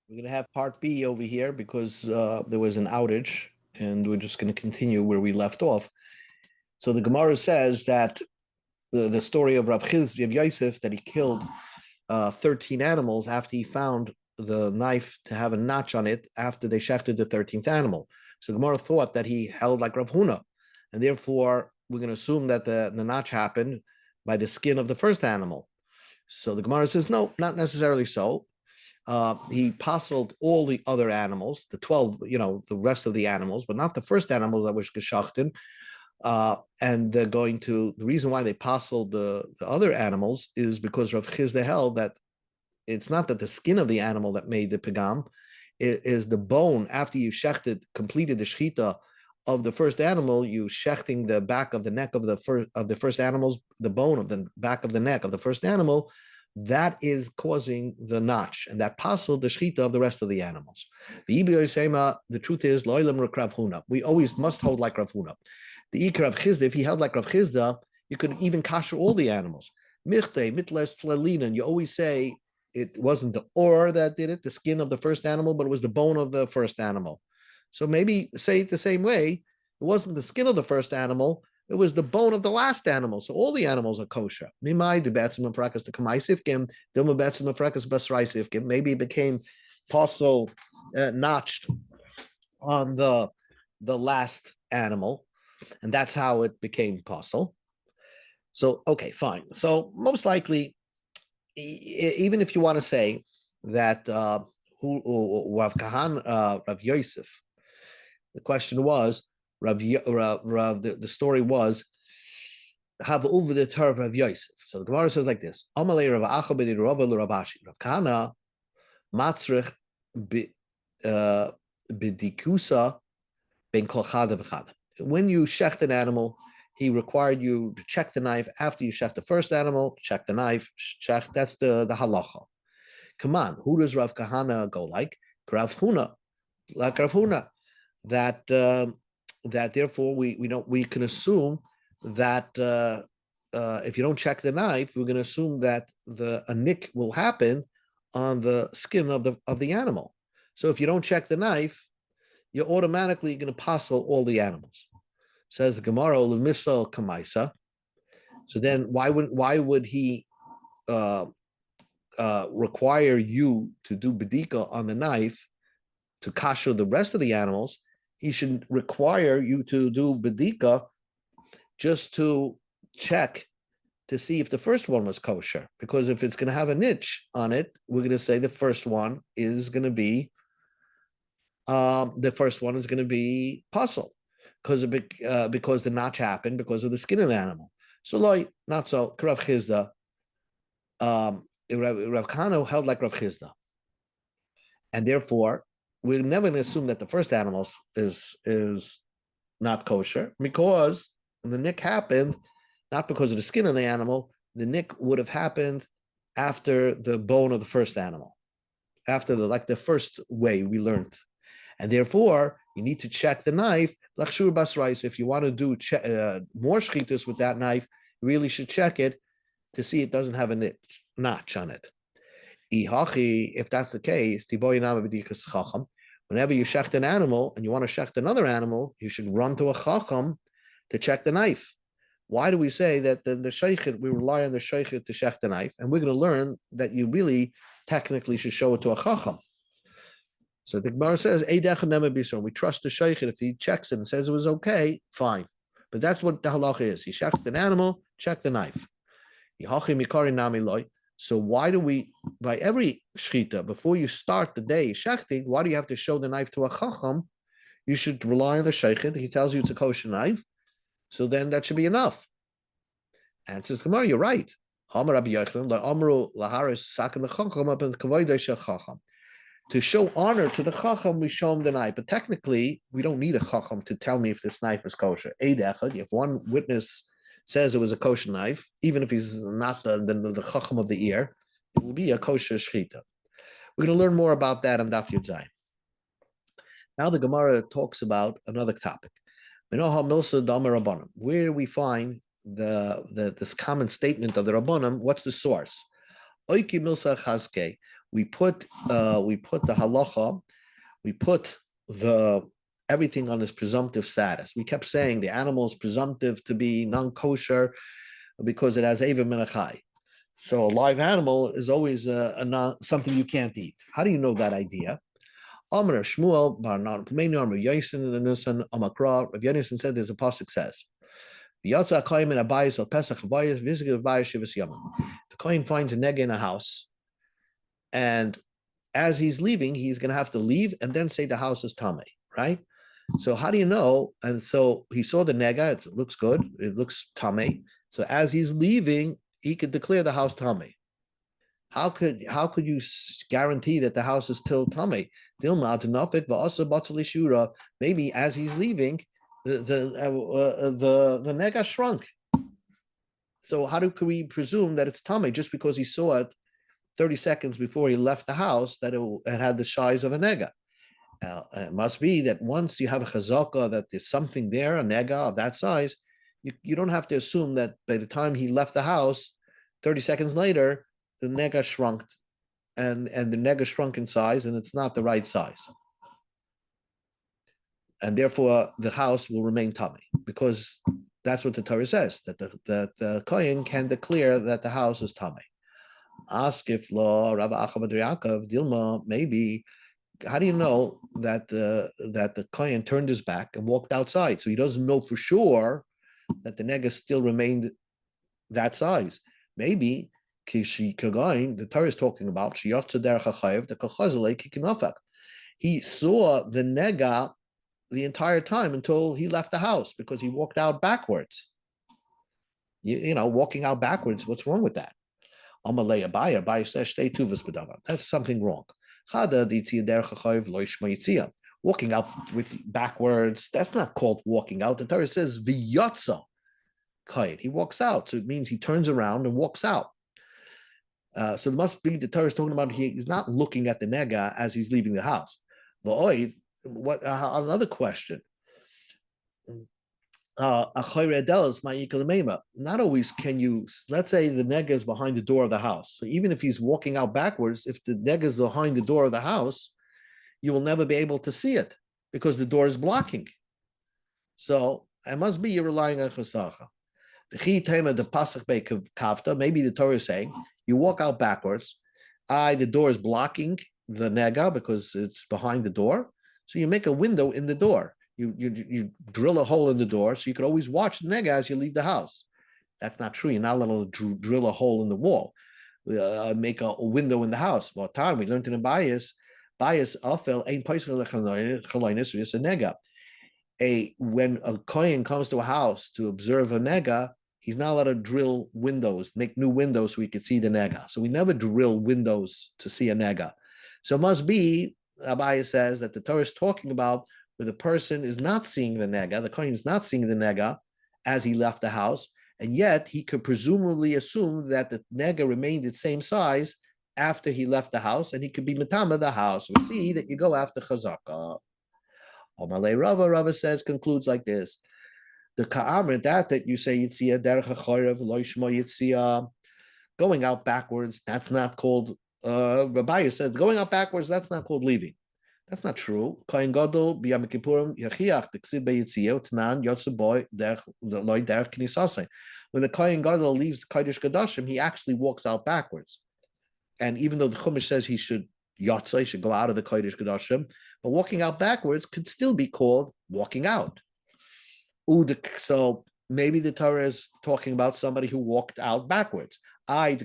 We're going to have part B over here because there was an outage, and we're just going to continue where we left off. So the Gemara says that the story of Rav Yosef, that he killed 13 animals after he found the knife to have a notch on it after they shechted the 13th animal. So Gemara thought that he held like Rav Huna, and therefore we're going to assume that the notch happened by the skin of the first animal. So the Gemara says, no, not necessarily so. He puzzled all the other animals, the 12, the rest of the animals, but not the first animal that was geschachten. And they're going to, the reason why they puzzled the other animals is because Rav Chizda held that it's not that the skin of the animal that made the pegam, it is the bone. After you completed the shechita of the first animal, you shechting the back of the neck of the first animals, the bone of the back of the neck of the first animal, that is causing the notch, and that puzzled the shechita of the rest of the animals. The truth is, we always must hold like Rav Huna. The Ikar of Chizda, if he held like Rav Chizda, you could even kasher all the animals. You always say it wasn't the or that did it, the skin of the first animal, but it was the bone of the first animal. So maybe say it the same way. It wasn't the skin of the first animal, it was the bone of the last animal. So all the animals are kosher. Maybe it became possible notched on the last animal, and that's how it became possible. So, okay, fine. So most likely, even if you want to say that Rav Yosef, the question was, the story was, have over the Torah of Rav Yosef. So the Gemara says like this: Amalei Rav Acha ben Rav Ashi Rav Kahana matzrich b'dikusa ben kol chada v'chada. When you shecht an animal, he required you to check the knife after you shecht the first animal. Check the knife. Check. That's the halacha. Come on, who does Rav Kahana go like? Rav Huna, like Rav Huna. That therefore we can assume that if you don't check the knife, we're going to assume that a nick will happen on the skin of the animal. So if you don't check the knife, you're automatically going to puzzle all the animals. Says the Gemara, "Lemisal kamaisa." So then, why would he require you to do bedika on the knife to kasher the rest of the animals? He should require you to do bedika just to check to see if the first one was kosher. Because if it's going to have a niche on it, we're going to say the first one is going to be puzzle because the notch happened because of the skin of the animal. So not so. Rav Chizda, Rav Kahana held like Rav Chizda, and therefore we're never going to assume that the first animal is not kosher because the nick happened not because of the skin of the animal. The nick would have happened after the bone of the first animal, after the first way we learned, and therefore you need to check the knife. Lakshur basrais. If you want to do more shchitas with that knife, you really should check it to see it doesn't have a notch on it. If that's the case, whenever you shecht an animal and you want to shecht another animal, you should run to a chacham to check the knife. Why do we say that the sheichet, we rely on the sheichet to shecht the knife? And we're going to learn that you really technically should show it to a chacham. So the Gemara says, we trust the sheichet. If he checks it and says it was okay, fine. But that's what the halacha is. He shecht an animal, check the knife. So why do we, by every shechita, before you start the day shechting, why do you have to show the knife to a chacham? You should rely on the sheichet. He tells you it's a kosher knife, so then that should be enough. And says Gemara, you're right. To show honor to the chacham, we show him the knife. But technically, we don't need a chacham to tell me if this knife is kosher. If one witness says it was a kosher knife, even if he's not the chacham of the ear, it will be a kosher shechita. We're going to learn more about that on Daf Yud Zayin. Now the Gemara talks about another topic. Where we find this common statement of the Rabbanim, what's the source? we put the halacha, we put the everything on its presumptive status. We kept saying the animal is presumptive to be non-kosher because it has Eva Menachai. So a live animal is always something you can't eat. How do you know that idea? Amar Shmuel Bar Narkumeni Amar Yosin and Nusan Amakra. Rav Yonason said there's a pasuk says, "V'yatza Kohen in Abayis al Pesach Abayis V'zikir Abayis Shivas Yamim." The Kohen finds a nega in a house, and as he's leaving, he's going to have to leave and then say the house is tamei, right? So how do you know? And so he saw the nega; it looks good, it looks tamei. So as he's leaving, he could declare the house tamei. How could you guarantee that the house is still tamei? Maybe as he's leaving, the nega shrunk. So could we presume that it's tamei just because he saw it 30 seconds before he left the house that it had the size of a nega? It must be that once you have a chazaka that there's something there, a nega of that size, you don't have to assume that by the time he left the house, 30 seconds later, the nega shrunk, and the nega shrunk in size, and it's not the right size. And therefore, the house will remain tamei, because that's what the Torah says, that the Kohen can declare that the house is tamei. Ask if law, Rabbi Achamad Yaakov, Dilma, maybe, how do you know that the Kohen turned his back and walked outside? So he doesn't know for sure that the nega still remained that size. Maybe the Torah is talking about he saw the nega the entire time until he left the house because he walked out backwards. Walking out backwards, what's wrong with that? Abaye says that's something wrong. Walking out with backwards, that's not called walking out. The Torah says v'yatza kayit. He walks out, so it means he turns around and walks out. So it must be the Torah is talking about he's not looking at the nega as he's leaving the house. Another question. Not always can you, let's say the nega is behind the door of the house. So even if he's walking out backwards, if the nega is behind the door of the house, you will never be able to see it because the door is blocking. So it must be you're relying on chasacha. Maybe the Torah is saying you walk out backwards. The door is blocking the nega because it's behind the door. So you make a window in the door. You drill a hole in the door so you can always watch the nega as you leave the house. That's not true. You're not allowed to drill a hole in the wall. Make a window in the house. Well, time we learned in the bias afel ain't nega. When a kohen comes to a house to observe a nega, he's not allowed to drill windows, make new windows so we could see the nega. So we never drill windows to see a nega. So it must be, Abaye says, that the Torah is talking about where the person is not seeing the nega, the kohen is not seeing the nega as he left the house, and yet he could presumably assume that the nega remained its same size after he left the house, and he could be matama the house. We see that you go after chazaka. Omalei Rava says, concludes like this. The ka'amr, that you say yitzia derech hachorev lo yishma yitzia, going out backwards, that's not called, Rabbi says, going out backwards, that's not called leaving. That's not true. Kohen Gadol b'Yom Kippurim yachiach t'ksiv beyitzia t'nan yotzu boy loy derech knisasei. When the Kohen Gadol leaves Kodesh Kodashim, he actually walks out backwards. And even though the Chumash says he should yotza, he should go out of the Kodesh Kodashim, but walking out backwards could still be called walking out. So maybe the Torah is talking about somebody who walked out backwards. Maybe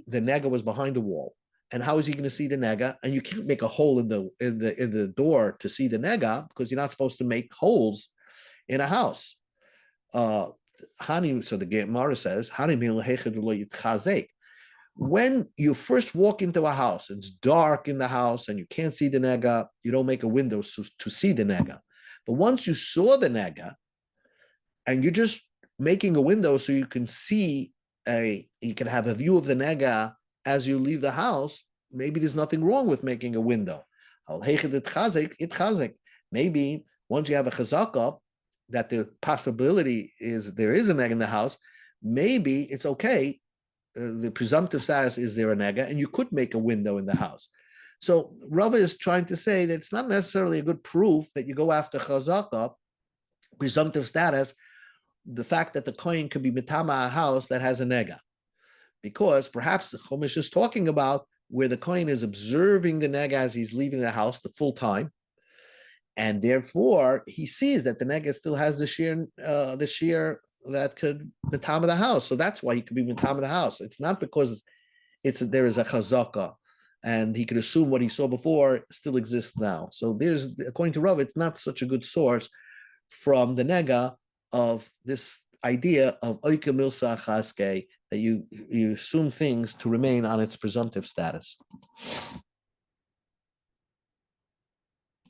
the nega was behind the wall. And how is he going to see the nega? And you can't make a hole in the door to see the nega because you're not supposed to make holes in a house. So the Gemara says, when you first walk into a house, it's dark in the house and you can't see the nega, you don't make a window to see the nega. But once you saw the nega and you're just making a window so you can see you can have a view of the nega as you leave the house, maybe there's nothing wrong with making a window. Maybe once you have a chazaka that the possibility is there is a nega in the house, maybe it's okay the presumptive status is there a nega, and you could make a window in the house. So Rava is trying to say that it's not necessarily a good proof that you go after chazaka, presumptive status, the fact that the kohen could be mitama a house that has a nega, because perhaps the Chumash is talking about where the kohen is observing the nega as he's leaving the house the full time, and therefore he sees that the nega still has the shear that could mitama the house. So that's why he could be mitama the house. It's not because there is a chazaka, and he could assume what he saw before still exists now. So there's, according to Rav, it's not such a good source from the nega of this idea of oike milsa chaske, that you assume things to remain on its presumptive status.